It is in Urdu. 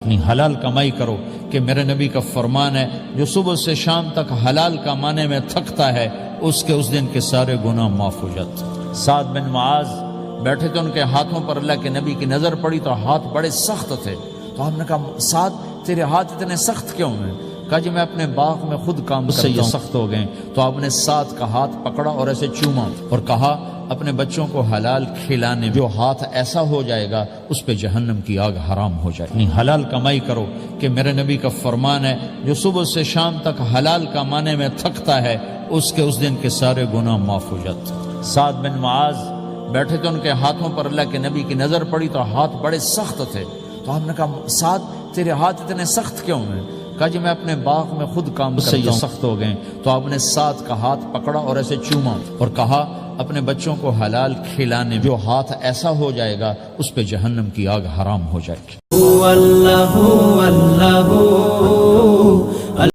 اپنی حلال کمائی کرو کہ میرے نبی کا فرمان ہے جو صبح سے شام تک حلال کمانے میں تھکتا ہے اس کے اس دن کے سارے گناہ معاف ہو جاتے۔ سعد بن معاذ بیٹھے تھے، ان کے ہاتھوں پر اللہ کے نبی کی نظر پڑی تو ہاتھ بڑے سخت تھے، تو ہم نے کہا سعد تیرے ہاتھ اتنے سخت کیوں ہیں؟ کہا جی میں اپنے باغ میں خود کام کرتا ہوں، سخت ہو گئے۔ تو آپ نے سعد کا ہاتھ پکڑا اور ایسے چوما اور کہا اپنے بچوں کو حلال کھلانے جو ہاتھ ایسا ہو جائے گا اس پہ جہنم کی آگ حرام ہو جائے گی۔ حلال کمائی کرو کہ میرے نبی کا فرمان ہے جو صبح سے شام تک حلال کمانے میں تھکتا ہے اس کے اس دن کے سارے گناہ معاف ہو جاتے۔ سعد بن معاذ بیٹھے تھے، ان کے ہاتھوں پر اللہ کے نبی کی نظر پڑی تو ہاتھ بڑے سخت تھے، تو ہم نے کہا سعد تیرے ہاتھ اتنے سخت کیوں ہیں؟ کہا جی میں اپنے باغ میں خود کام کرتا ہوں، سخت ہو گئے۔ تو آپ نے سعد کا ہاتھ پکڑا اور ایسے چوما اور کہا اپنے بچوں کو حلال کھلانے جو ہاتھ ایسا ہو جائے گا اس پہ جہنم کی آگ حرام ہو جائے گی۔